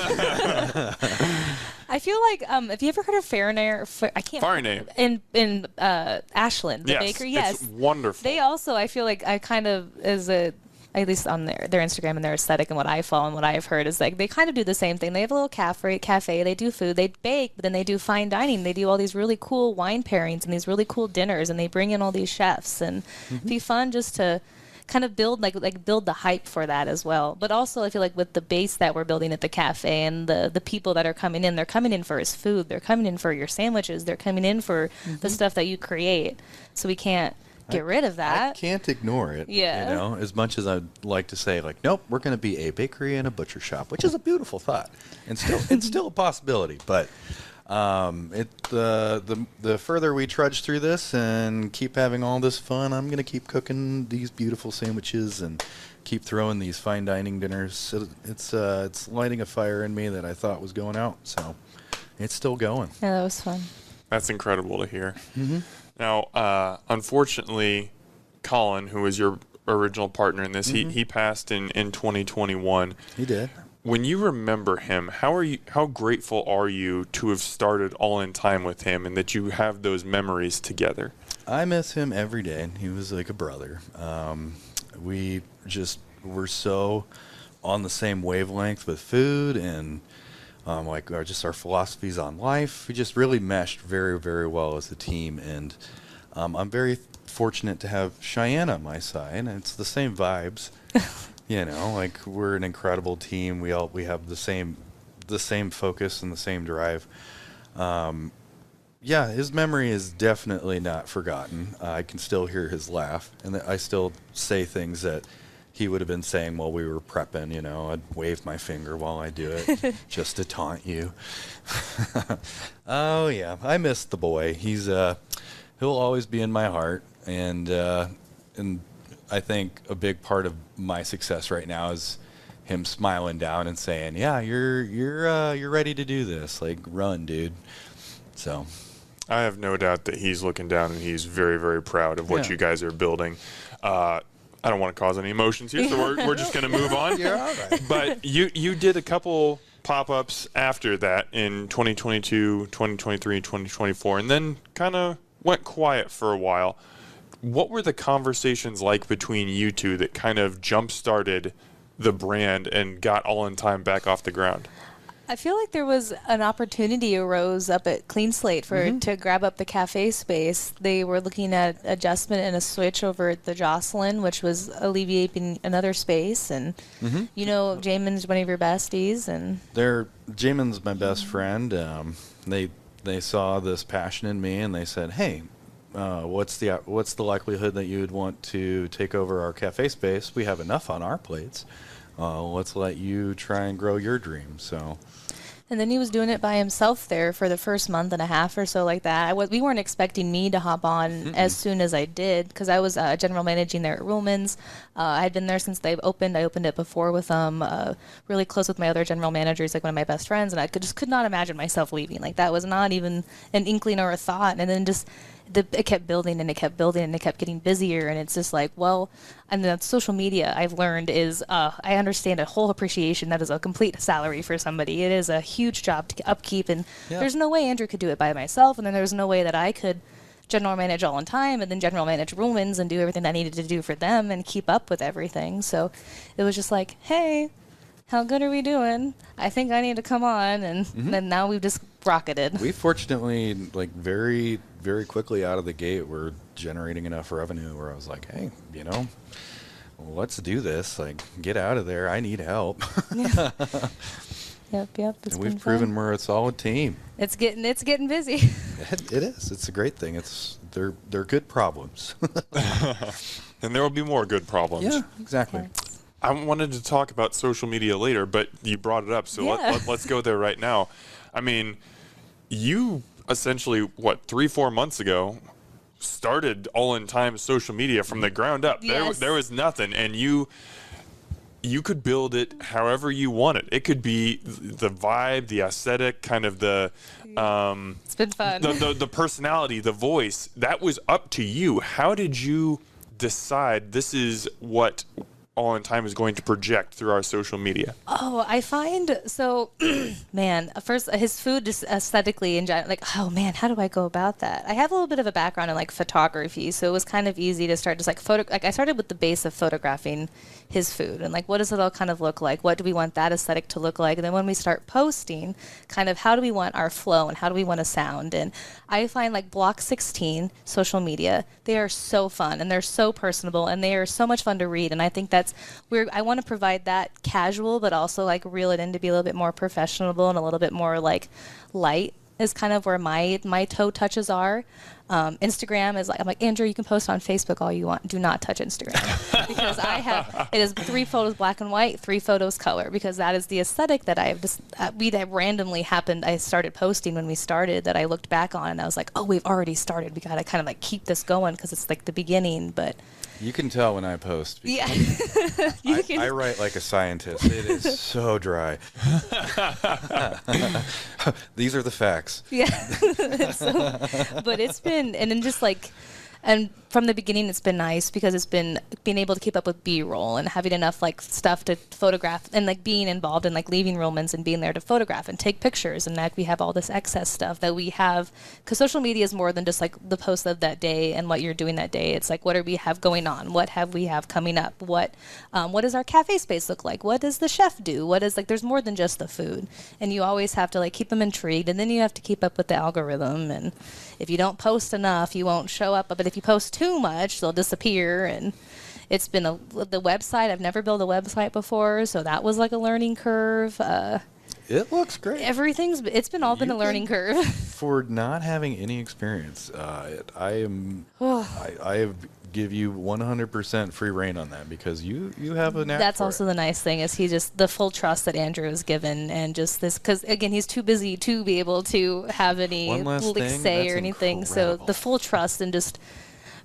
I feel like, have you ever heard of Farinair? In Ashland, the bakery? Yes. It's wonderful. They also, I feel like, at least on their Instagram and their aesthetic and what I follow and what I've heard is, like, they kind of do the same thing. They have a little cafe, they do food, they bake, but then they do fine dining. They do all these really cool wine pairings and these really cool dinners, and they bring in all these chefs, and it'd be fun just to kind of build build the hype for that as well. But also, I feel like with the base that we're building at the cafe and the people that are coming in, they're coming in for his food, they're coming in for your sandwiches, they're coming in for the stuff that you create. So we can't get rid of that. I can't ignore it. Yeah. As much as I'd like to say, like, nope, we're going to be a bakery and a butcher shop, which is a beautiful thought, and it's still a possibility. But the further we trudge through this and keep having all this fun, I'm going to keep cooking these beautiful sandwiches and keep throwing these fine dining dinners. It's lighting a fire in me that I thought was going out, so it's still going. Yeah, that was fun. That's incredible to hear. Now, unfortunately, Colin, who was your original partner in this, he passed in 2021. He did. When you remember him, how grateful are you to have started All In Thyme with him and that you have those memories together? I miss him every day. He was like a brother. We just were so on the same wavelength with food and our philosophies on life. We just really meshed very, very well as a team, and I'm very fortunate to have Cheyanne on my side, and it's the same vibes. We're an incredible team. We have the same focus and the same drive. Yeah, his memory is definitely not forgotten. I can still hear his laugh, and I still say things that he would have been saying while we were prepping. You know, I'd wave my finger while I do it just to taunt you. Oh yeah, I miss the boy. He'll always be in my heart, and I think a big part of my success right now is him smiling down and saying, "Yeah, you're ready to do this. Like, run, dude." So. I have no doubt that he's looking down and he's very, very proud of what you guys are building. I don't want to cause any emotions here, so we're just going to move on. You're all right. But you did a couple pop-ups after that in 2022, 2023, 2024, and then kind of went quiet for a while. What were the conversations like between you two that kind of jump-started the brand and got All In Thyme back off the ground? I feel like there was an opportunity arose up at Clean Slate to grab up the cafe space. They were looking at adjustment and a switch over at the Jocelyn, which was alleviating another space. And you know, Jamin's one of your besties, and Jamin's my best friend. They saw this passion in me, and they said, "Hey, what's the likelihood that you would want to take over our cafe space? We have enough on our plates. Let's let you try and grow your dream." So. And then he was doing it by himself there for the first month and a half or so like that. We weren't expecting me to hop on as soon as I did, because I was general managing there at Ruhlman's. I had been there since they've opened. I opened it before with them, really close with my other general managers, like one of my best friends, and I could not imagine myself leaving. Like, that was not even an inkling or a thought. And then just it kept building and it kept building and it kept getting busier, and it's just like, well, and the social media I've learned is I understand a whole appreciation that is a complete salary for somebody. It is a huge job to upkeep, and there's no way Andrew could do it by myself, and then there's no way that I could general manage All In Thyme and then general manage Ruhlman's and do everything I needed to do for them and keep up with everything. So it was just like, hey, how good are we doing? I think I need to come on, and then now we've just rocketed. We fortunately, like, very, very quickly out of the gate, we're generating enough revenue where I was like, hey, you know, let's do this. Like, get out of there. I need help. Yep. And we've proven we're a solid team. It's getting busy. It is. It's a great thing. They're good problems. And there will be more good problems. Yeah, exactly. Yes. I wanted to talk about social media later, but you brought it up, so let's go there right now. I mean, you essentially, 3-4 months ago, started All In Thyme social media from the ground up. Yes. There was nothing, and you could build it however you want it. It could be the vibe, the aesthetic, kind of the it's been fun. the personality, the voice. That was up to you. How did you decide this is what All In Thyme is going to project through our social media? Oh, I find so, man, first his food just aesthetically and like, oh man, how do I go about that? I have a little bit of a background in like photography, so it was kind of easy to start just like I started with the base of photographing his food and like, what does it all kind of look like? What do we want that aesthetic to look like? And then when we start posting, kind of how do we want our flow and how do we want to sound? And I find like Block 16 social media, they are so fun and they're so personable and they are so much fun to read. And I think that's where I want to provide that casual, but also like reel it in to be a little bit more professional and a little bit more like light is kind of where my toe touches are. Instagram is like, I'm like, Andrew, you can post on Facebook all you want. Do not touch Instagram. Because it is 3 photos black and white, 3 photos color, because that is the aesthetic that I have just, that randomly happened. I started posting when we started that I looked back on and I was like, oh, we've already started. We got to kind of like keep this going because it's like the beginning, but. You can tell when I post. Yeah. I write like a scientist. It is so dry. These are the facts. Yeah. But it's been, and then just like, and from the beginning, it's been nice because it's been being able to keep up with B-roll and having enough like stuff to photograph and like being involved in like leaving Ruhlman's and being there to photograph and take pictures. And like we have all this excess stuff that we have because social media is more than just like the post of that day and what you're doing that day. It's like, what do we have going on? What have we have coming up? What does our cafe space look like? What does the chef do? What is like, there's more than just the food. And you always have to like keep them intrigued. And then you have to keep up with the algorithm. And if you don't post enough, you won't show up. But if you post too much, they'll disappear. And it's been the website. I've never built a website before, so that was like a learning curve. It looks great. It's been all been a learning curve. For not having any experience, I give you 100% free reign on that because you have a knack. That's for also it. the nice thing is he just the full trust that Andrew is given and just this because again he's too busy to be able to have any say or anything. Incredible. So the full trust and just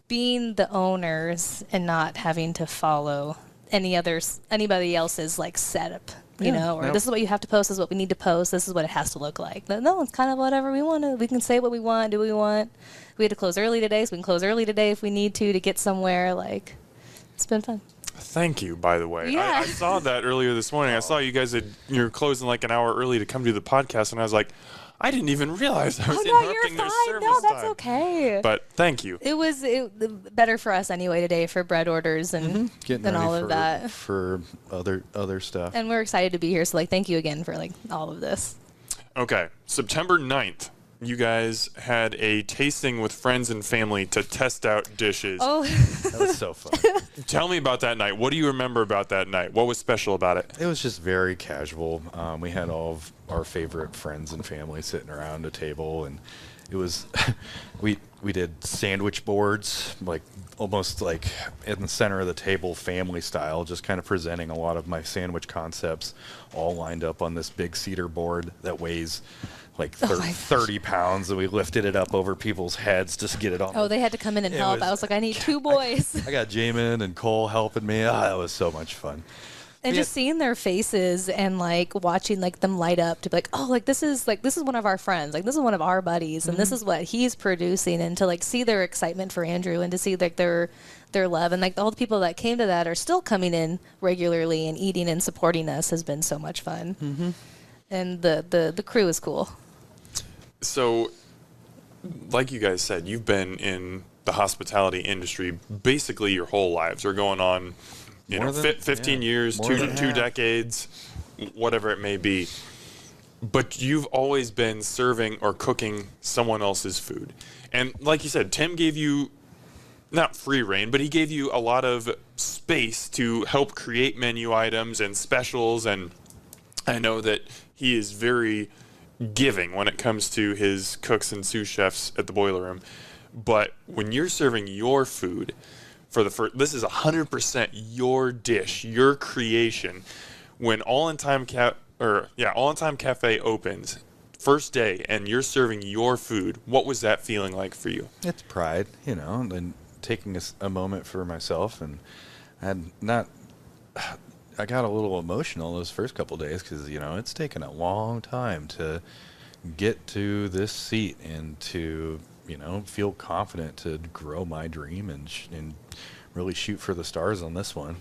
being the owners and not having to follow anybody else's like setup. You know, or this is what you have to post, this is what we need to post, this is what it has to look like. No, it's kind of whatever we want to. We can say what we want, do what we want. We had to close early today, so we can close early today if we need to get somewhere. Like, it's been fun. Thank you, by the way. Yeah. I saw that earlier this morning. I saw you guys you're closing like an hour early to come do the podcast, and I was like, I didn't even realize I was interrupting their service No, that's time. okay. But thank you. It was better for us anyway today for bread orders and Getting and ready all of that. for other stuff. And we're excited to be here. So thank you again for all of this. Okay, September 9th, you guys had a tasting with friends and family to test out dishes. Oh, That was so fun. Tell me about that night. What do you remember about that night? What was special about it? It was just very casual. We had all of our favorite friends and family sitting around a table, and it was we did sandwich boards, like almost like in the center of the table, family style, just kind of presenting a lot of my sandwich concepts, all lined up on this big cedar board that weighs like 30 pounds, and we lifted it up over people's heads just to get it on. they had to come in and help. I was like, I need two boys. I got Jamin and Cole helping me. That was so much fun. And just seeing their faces and watching them light up to be like, oh, this is one of our friends, this is one of our buddies, and this is what he's producing, and to see their excitement for Andrew and to see their love and all the people that came to that are still coming in regularly and eating and supporting us has been so much fun. Mm-hmm. And the crew is cool. So, like you guys said, you've been in the hospitality industry basically your whole lives. We're going on 15 years, two decades, whatever it may be. But you've always been serving or cooking someone else's food. And like you said, Tim gave you not free reign, but he gave you a lot of space to help create menu items and specials. And I know that he is very giving when it comes to his cooks and sous chefs at the Boiler Room. But when you're serving your food, this is 100% your dish, your creation. When All In Thyme Cafe opens, first day, and you're serving your food, what was that feeling like for you? It's pride, and taking a moment for myself, and I got a little emotional those first couple of days because it's taken a long time to get to this seat and to feel confident to grow my dream and really shoot for the stars on this one.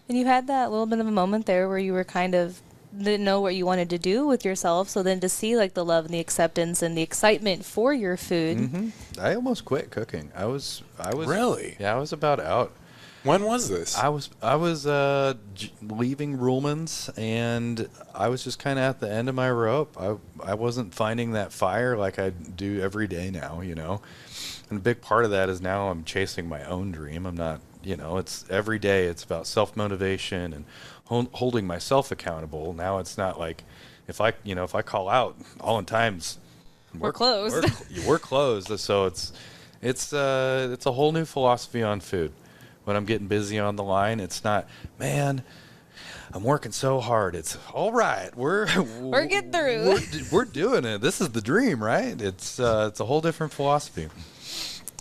And you had that little bit of a moment there where you were kind of didn't know what you wanted to do with yourself. So then to see the love and the acceptance and the excitement for your food. Mm-hmm. I almost quit cooking. I was Really? Yeah, I was about out. When was this? I was leaving Ruhlman's, and I was just kind of at the end of my rope. I wasn't finding that fire like I do every day now, And a big part of that is now I'm chasing my own dream. I'm not, it's every day. It's about self-motivation and holding myself accountable. Now it's not like if I call out All In Thyme's, we're closed. We're closed. So it's a whole new philosophy on food. When I'm getting busy on the line, it's not, man, I'm working so hard. It's all right. We're getting through. We're doing it. This is the dream, right? It's a whole different philosophy.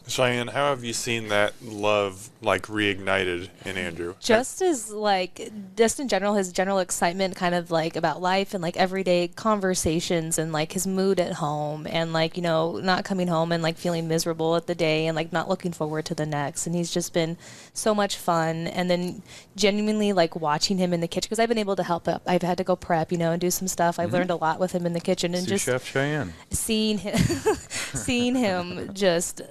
Cheyanne, how have you seen that love reignited in Andrew? Just in general, his general excitement kind of about life and everyday conversations and his mood at home and not coming home and feeling miserable at the day and not looking forward to the next. And he's just been so much fun. And then genuinely watching him in the kitchen because I've been able to help up. I've had to go prep, and do some stuff. I've learned a lot with him in the kitchen and Sous just Chef Cheyanne. seeing him just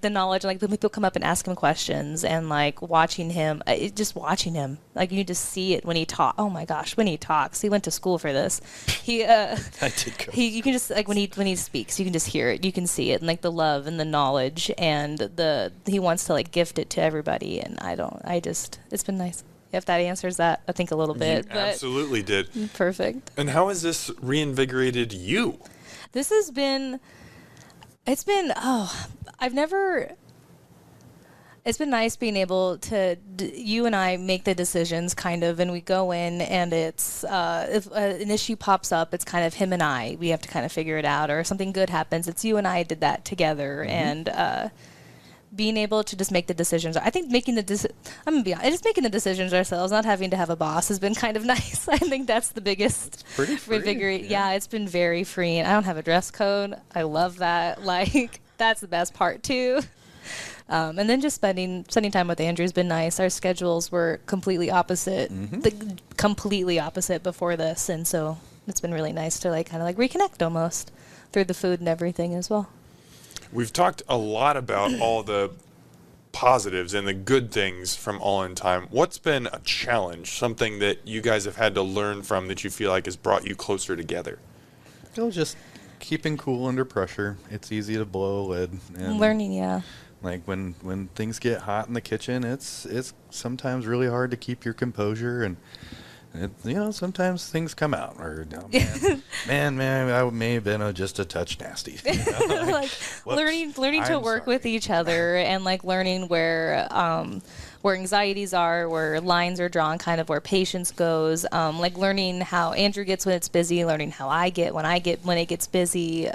the knowledge, when people come up and ask him questions and watching him, you just see it when he talks. Oh my gosh, when he talks, he went to school for this. I did go. You can just when he speaks, you can just hear it, you can see it, and the love and the knowledge and he wants to gift it to everybody, and it's been nice. if that answers that, I think a little bit. You absolutely did. Perfect. And how has this reinvigorated you? This has been, it's been nice being able to, you and I make the decisions kind of, and we go in and it's, if an issue pops up, it's kind of him and I, we have to kind of figure it out, or something good happens, it's you and I did that together. And being able to just make the decisions. I think making the just making the decisions ourselves, not having to have a boss, has been kind of nice. I think that's the biggest reinvigorate. Yeah, it's been very freeing. I don't have a dress code. I love that. Like, that's the best part too. And then just spending time with Andrew has been nice. Our schedules were completely opposite, completely opposite before this, and so it's been really nice to like kind of like reconnect almost through the food and everything as well. We've talked a lot about all the positives and the good things from All In Thyme. What's been a challenge, something that you guys have had to learn from that you feel like has brought you closer together? Just keeping cool under pressure. It's easy to blow a lid. And learning, yeah. Like when things get hot in the kitchen, it's sometimes really hard to keep your composure, and sometimes things come out. Or man, I may have been just a touch nasty. Like learning to work with each other, and like learning where anxieties are, where lines are drawn, kind of where patience goes. Like learning how Andrew gets when it's busy, learning how I get when it gets busy.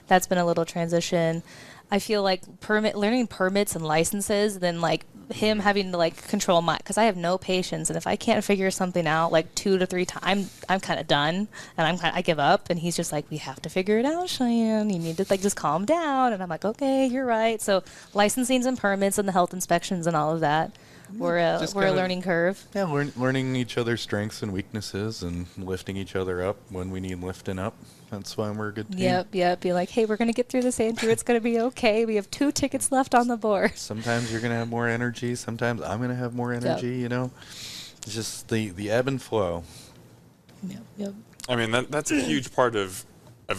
That's been a little transition. I feel like learning permits and licenses, then like him having to like control because I have no patience, and if I can't figure something out like 2 to 3 times, I'm kind of done, and I give up, and he's just like, we have to figure it out, Cheyanne. You need to like just calm down, and I'm like, okay, you're right. So licensings and permits and the health inspections and all of that. We're a learning curve. Yeah, learning each other's strengths and weaknesses, and lifting each other up when we need lifting up. That's why we're a good team. Yep. Be like, hey, we're going to get through this, Andrew. It's going to be okay. We have 2 tickets left on the board. Sometimes you're going to have more energy. Sometimes I'm going to have more energy, It's just the ebb and flow. Yep. I mean, that's a huge part of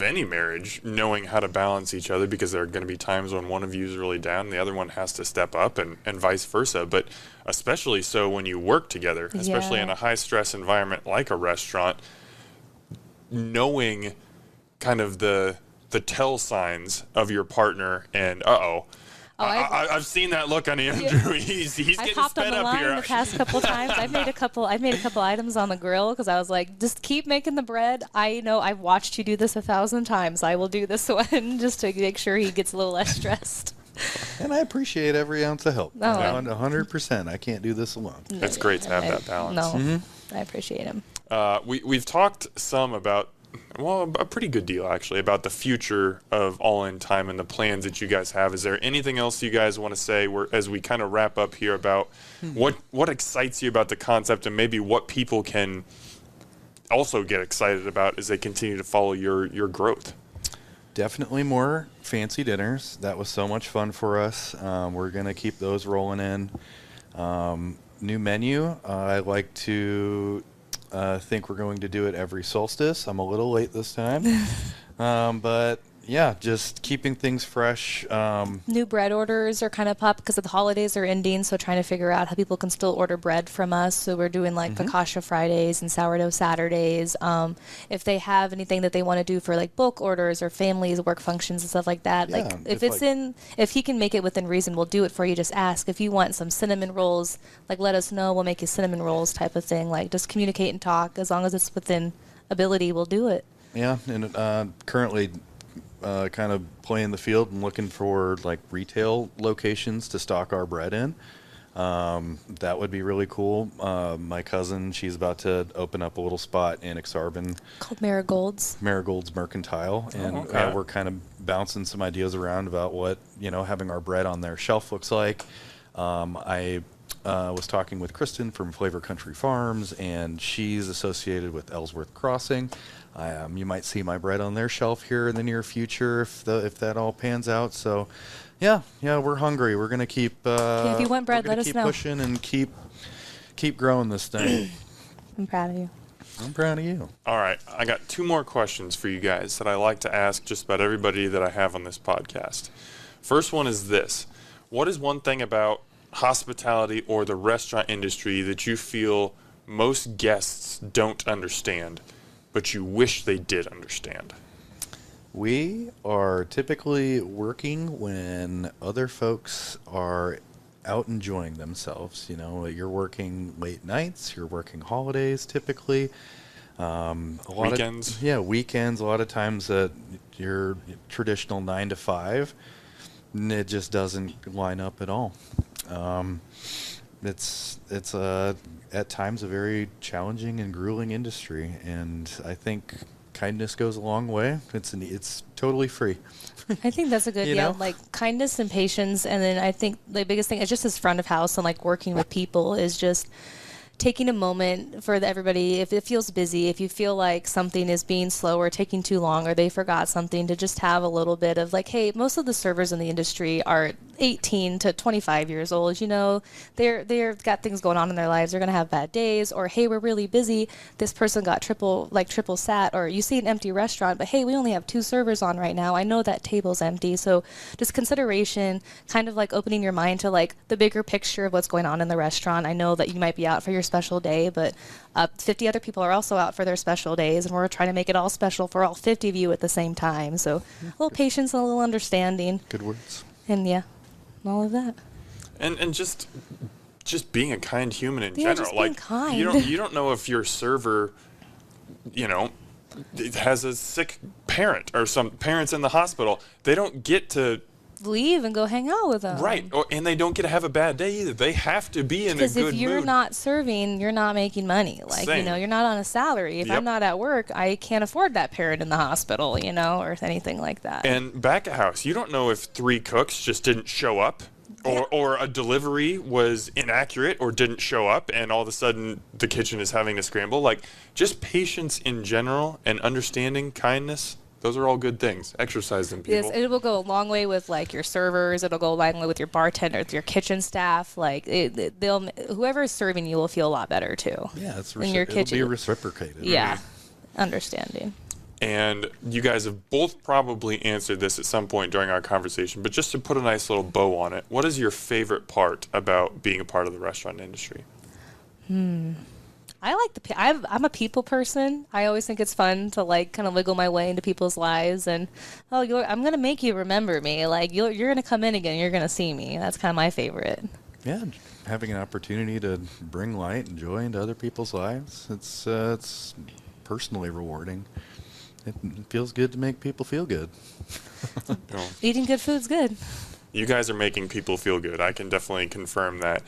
any marriage, knowing how to balance each other, because there are going to be times when one of you is really down and the other one has to step up, and vice versa. But especially so when you work together, especially in a high-stress environment like a restaurant, knowing kind of the tell signs of your partner, and I've seen that look on Andrew. He's getting sped up here. The past couple times, I've made a couple items on the grill because I was like, just keep making the bread. I know I've watched you do this 1,000 times. I will do this one just to make sure he gets a little less stressed. And I appreciate every ounce of help. 100%. I can't do this alone. It's great to have that balance. No, I appreciate him. We've talked some about, a pretty good deal actually, about the future of All In Thyme and the plans that you guys have. Is there anything else you guys want to say as we kind of wrap up here about what excites you about the concept, and maybe what people can also get excited about as they continue to follow your growth? Definitely more fancy dinners. That was so much fun for us. We're going to keep those rolling in. New menu. I like to think we're going to do it every solstice. I'm a little late this time. But yeah, just keeping things fresh. New bread orders are kind of pop because the holidays are ending, so trying to figure out how people can still order bread from us. So we're doing like focaccia Fridays and sourdough Saturdays. If they have anything that they want to do for like bulk orders or families, work functions and stuff like that, like if he can make it within reason, we'll do it for you. Just ask. If you want some cinnamon rolls, like let us know. We'll make you cinnamon rolls type of thing. Like just communicate and talk. As long as it's within ability, we'll do it. Yeah, and currently kind of playing the field and looking for like retail locations to stock our bread in. That would be really cool. My cousin, she's about to open up a little spot in Exarban called Marigold's Mercantile, and we're kind of bouncing some ideas around about what having our bread on their shelf looks like. I was talking with Kristen from Flavor Country Farms, and she's associated with Ellsworth Crossing. You might see my bread on their shelf here in the near future if that all pans out. So, yeah, we're hungry. We're gonna keep. If you want bread, let us know. Keep pushing and keep growing this thing. I'm proud of you. I'm proud of you. All right, I got 2 more questions for you guys that I like to ask just about everybody that I have on this podcast. First one is this: what is one thing about hospitality or the restaurant industry that you feel most guests don't understand, but you wish they did understand? We are typically working when other folks are out enjoying themselves. You know, you're working late nights, you're working holidays typically. Weekends? Weekends. A lot of times at your traditional 9 to 5, it just doesn't line up at all. It's at times a very challenging and grueling industry, and I think kindness goes a long way. It's totally free. I think that's a good, like kindness and patience. And then I think the biggest thing is just as front of house and like working with people is just taking a moment for everybody. If it feels busy, if you feel like something is being slow or taking too long or they forgot something, to just have a little bit of like, hey, most of the servers in the industry are 18 to 25 years old. You know, they're got things going on in their lives. They're going to have bad days, or hey, we're really busy. This person got triple sat, or you see an empty restaurant, but hey, we only have 2 servers on right now. I know that table's empty. So just consideration, kind of like opening your mind to like the bigger picture of what's going on in the restaurant. I know that you might be out for your special day, but 50 other people are also out for their special days, and we're trying to make it all special for all 50 of you at the same time. So a little patience and a little understanding. Good words. And all of that. And just being a kind human in Yeah, general. just being Like kind. you don't know if your server, has a sick parent or some parents in the hospital. They don't get to Leave and go hang out with them. right, and they don't get to have a bad day either. They have to be in a good mood. Because if you're not serving, you're not making money. Like, Same. you're not on a salary. If Yep. I'm not at work, I can't afford that parent in the hospital, or anything like that. And back at house, you don't know if 3 cooks just didn't show up, or a delivery was inaccurate or didn't show up, and all of a sudden the kitchen is having to scramble. Like, just patience in general and understanding, kindness. Those are all good things. Exercise them, people. Yes, it will go a long way with like your servers. It'll go a long way with your bartenders, your kitchen staff. Like whoever is serving you will feel a lot better too. Yeah, in your kitchen. It'll be reciprocated. Yeah, understanding. And you guys have both probably answered this at some point during our conversation, but just to put a nice little bow on it, what is your favorite part about being a part of the restaurant industry? I like I'm a people person. I always think it's fun to like kind of wiggle my way into people's lives, and I'm gonna make you remember me. Like you're gonna come in again. You're gonna see me. That's kind of my favorite. Yeah, having an opportunity to bring light and joy into other people's lives. It's personally rewarding. It feels good to make people feel good. Eating good food's good. You guys are making people feel good. I can definitely confirm that.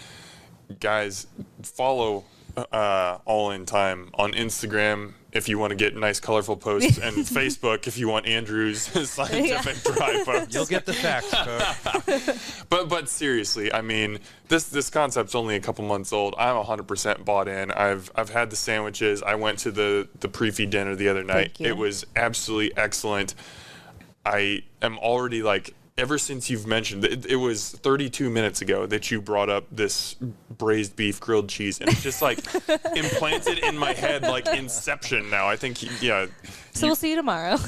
Guys, follow All In Thyme on Instagram if you want to get nice, colorful posts, and Facebook if you want Andrew's scientific dry posts. You'll get the facts, folks. But seriously, I mean, this concept's only a couple months old. I'm 100% bought in. I've had the sandwiches. I went to the pre-feed dinner the other night. Thank you. It was absolutely excellent. I am already like, ever since you've mentioned, it was 32 minutes ago that you brought up this braised beef grilled cheese, and it's just like implanted in my head like Inception now. I think, So we'll see you tomorrow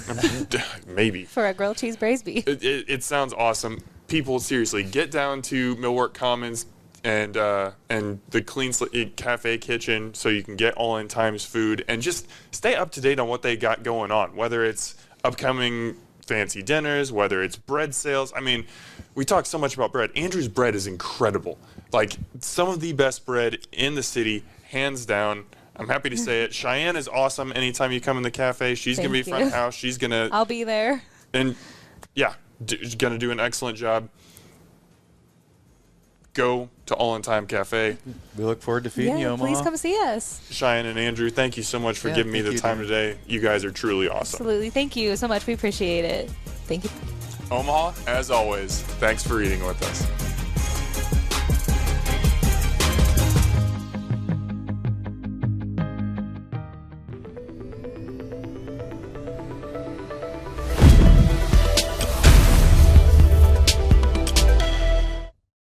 maybe. for a grilled cheese braised beef. It sounds awesome. People, seriously, get down to Millwork Commons and the Clean Slate Cafe Kitchen so you can get All In Thyme's food and just stay up to date on what they got going on, whether it's upcoming fancy dinners, whether it's bread sales. I mean, we talk so much about bread. Andrew's bread is incredible. Like, some of the best bread in the city, hands down. I'm happy to say it. Cheyanne is awesome anytime you come in the cafe. She's going to be Thank front you. house. She's going to... I'll be there. And, yeah, going to do an excellent job. Go to All In Thyme Cafe. We look forward to feeding you, Omaha. Please come see us. Cheyanne and Andrew, thank you so much for Yeah, giving me thank the you, time Dan. today. You guys are truly awesome. Absolutely. Thank you so much. We appreciate it. Thank you. Omaha, as always, thanks for eating with us.